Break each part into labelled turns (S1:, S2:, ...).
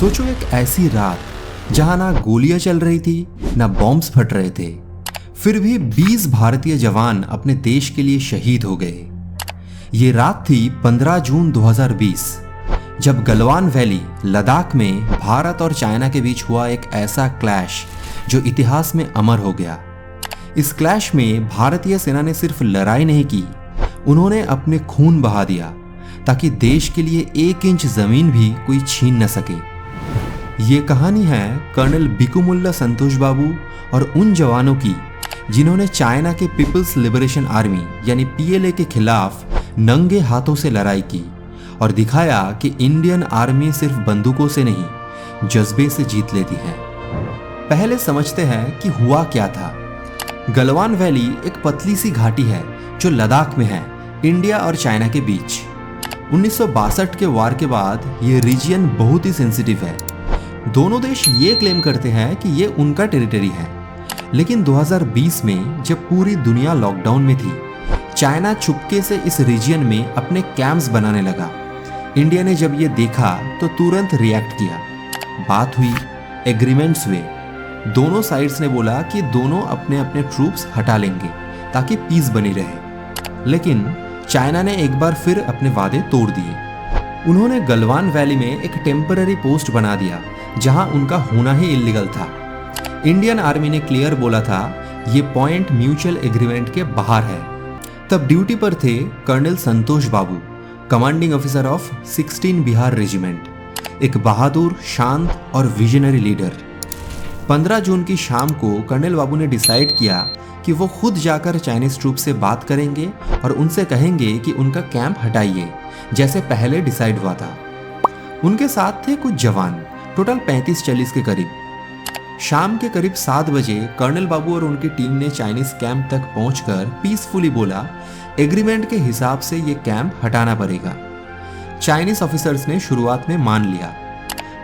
S1: सोचो एक ऐसी रात जहां ना गोलियां चल रही थी ना बॉम्ब्स फट रहे थे, फिर भी 20 भारतीय जवान अपने देश के लिए शहीद हो गए। ये रात थी 15 जून 2020, जब गलवान वैली लद्दाख में भारत और चाइना के बीच हुआ एक ऐसा क्लैश जो इतिहास में अमर हो गया। इस क्लैश में भारतीय सेना ने सिर्फ लड़ाई नहीं की, उन्होंने अपने खून बहा दिया ताकि देश के लिए 1 इंच जमीन भी कोई छीन न सके। ये कहानी है कर्नल बिकुमुल्ला संतोष बाबू और उन जवानों की जिन्होंने चाइना के पीपल्स लिबरेशन आर्मी यानी पीएलए के खिलाफ नंगे हाथों से लड़ाई की और दिखाया कि इंडियन आर्मी सिर्फ बंदूकों से नहीं, जज्बे से जीत लेती है। पहले समझते हैं कि हुआ क्या था। गलवान वैली एक पतली सी घाटी है जो लद्दाख में है, इंडिया और चाइना के बीच। 1962 के वार के बाद ये रीजन बहुत ही सेंसिटिव है। दोनों देश ये क्लेम करते हैं कि ये उनका टेरिटरी है, लेकिन 2020 में जब पूरी दुनिया लॉकडाउन में थी, चाइना चुपके से इस रीजन में अपने कैंप्स बनाने लगा। इंडिया ने जब ये देखा तो तुरंत रिएक्ट किया। बात हुई, एग्रीमेंट्स हुए। दोनों साइड्स ने बोला कि दोनों अपने अपने ट्रूप्स हटा लेंगे ताकि पीस बनी रहे, लेकिन चाइना ने एक बार फिर अपने वादे तोड़ दिए। उन्होंने गलवान वैली में एक टेम्पररी पोस्ट बना दिया जहां उनका होना ही इलीगल था। इंडियन आर्मी ने क्लियर बोला था ये पॉइंट म्यूचुअल एग्रीमेंट के बाहर है। तब ड्यूटी पर थे colonel Santosh Babu, commanding officer of 16 Bihar regiment, एक बहादुर, शांत और विजनरी लीडर। 15 जून की शाम को कर्नल बाबू ने डिसाइड किया कि वो खुद जाकर चाइनीज ट्रूप से बात करेंगे और उनसे कहेंगे कि उनका कैंप हटाइए, जैसे पहले डिसाइड हुआ था। उनके साथ थे कुछ जवान, टोटल 35-40 के करीब। शाम के करीब 7 बजे कर्नल बाबू और उनकी टीम ने चाइनीज कैंप तक पहुंचकर पीसफुली बोला, एग्रीमेंट के हिसाब से ये कैंप हटाना पड़ेगा। चाइनीज ऑफिसर्स ने शुरुआत में मान लिया,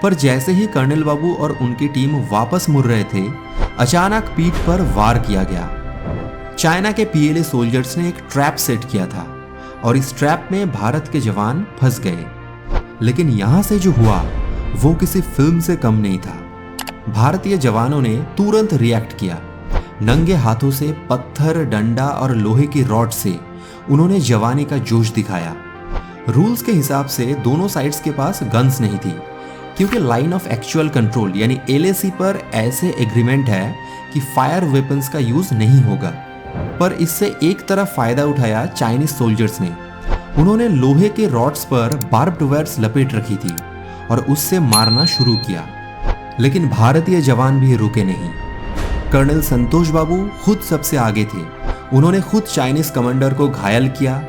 S1: पर जैसे ही कर्नल बाबू और उनकी टीम वापस मुड़ रहे थे, अचानक पीठ पर वार किया गया। चाइना के पीएलए सोल्जर्स ने एक ट्रैप सेट किया था और इस ट्रैप में भारत के जवान फंस गए। लेकिन यहां से जो हुआ वो किसी फिल्म से कम नहीं था। भारतीय जवानों ने तुरंत रिएक्ट किया। नंगे हाथों से पत्थर, डंडा और लोहे की रॉड से उन्होंने जवानी का जोश दिखाया। रूल्स के हिसाब से दोनों साइड्स के पास गन्स नहीं थी, क्योंकि लाइन ऑफ एक्चुअल कंट्रोल यानी एलएसी पर ऐसे एग्रीमेंट है कि फायर वेपन्स का यूज नहीं होगा। पर इससे एक तरफ फायदा उठाया चाइनीज सोल्जर्स ने। उन्होंने लोहे के रॉड्स पर बार्ब्ड वायर्स लपेट रखी थी और उससे मारना शुरू किया, लेकिन भारतीय जवान भी रुके नहीं। कर्नल संतोष बाबू खुद सबसे आगे थे। उन्होंने खुद चाइनीज कमांडर को घायल किया।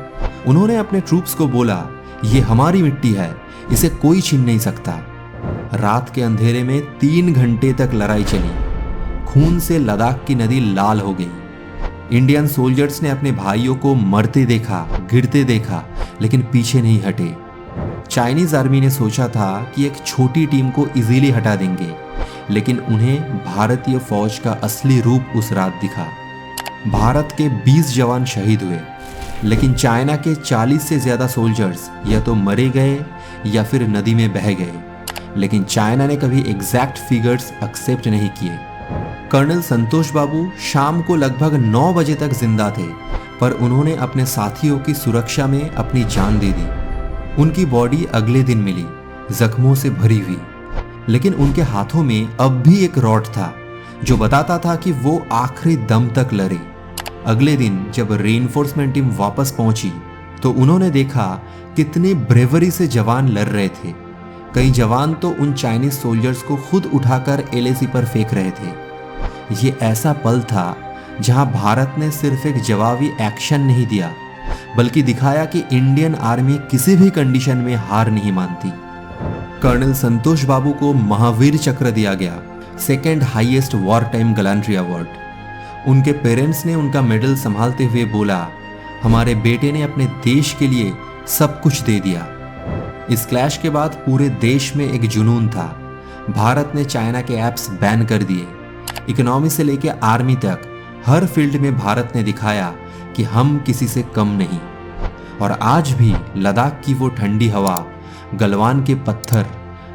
S1: उन्होंने अपने ट्रूप्स को बोला, ये हमारी मिट्टी है, इसे कोई छीन नहीं सकता। रात के अंधेरे में 3 घंटे तक लड़ाई चली। खून से लद्दाख की नदी लाल हो गई। इंडियन सोल्जर्स ने अपने भाइयों को मरते देखा, गिरते देखा, लेकिन पीछे नहीं हटे। चाइनीज आर्मी ने सोचा था कि एक छोटी टीम को इजीली हटा देंगे, लेकिन उन्हें भारतीय फौज का असली रूप उस रात दिखा। भारत के 20 जवान शहीद हुए, लेकिन चाइना के 40 से ज्यादा सोल्जर्स या तो मरे गए या फिर नदी में बह गए। लेकिन चाइना ने कभी एग्जैक्ट फिगर्स एक्सेप्ट नहीं किए। कर्नल संतोष बाबू शाम को लगभग 9 बजे तक जिंदा थे, पर उन्होंने अपने साथियों की सुरक्षा में अपनी जान दे दी। उनकी बॉडी अगले दिन मिली, जख्मों से भरी हुई, लेकिन उनके हाथों में अब भी एक रॉड था जो बताता था कि वो आखिरी दम तक लड़े। अगले दिन जब रेनफोर्समेंट टीम वापस पहुंची तो उन्होंने देखा कितनी ब्रेवरी से जवान लड़ रहे थे। कई जवान तो उन चाइनीज सोल्जर्स को खुद उठाकर एलएसी पर फेंक रहे थे। ये ऐसा पल था जहां भारत ने सिर्फ एक जवाबी एक्शन नहीं दिया, बल्कि दिखाया कि इंडियन आर्मी किसी भी कंडीशन में हार नहीं मानती। कर्नल संतोष बाबू को महावीर चक्र दिया गया, 2nd highest war time gallantry award. उनके पेरेंट्स ने उनका मेडल संभालते हुए बोला, हमारे बेटे ने अपने देश के लिए सब कुछ दे दिया। इस क्लैश के बाद पूरे देश में एक जुनून था। भारत ने चाइना के ऐप्स बैन कर दिए। इकोनॉमी से लेकर आर्मी तक हर फील्ड में भारत ने दिखाया कि हम किसी से कम नहीं। और आज भी लद्दाख की वो ठंडी हवा, गलवान के पत्थर,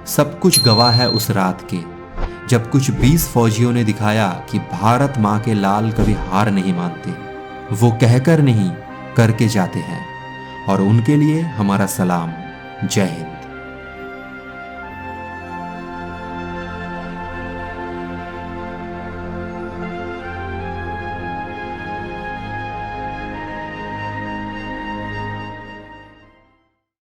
S1: सब कुछ गवाह है उस रात के, जब कुछ 20 फौजियों ने दिखाया कि भारत माँ के लाल कभी हार नहीं मानते। वो कहकर नहीं, करके जाते हैं, और उनके लिए हमारा सलाम। जय हिंद।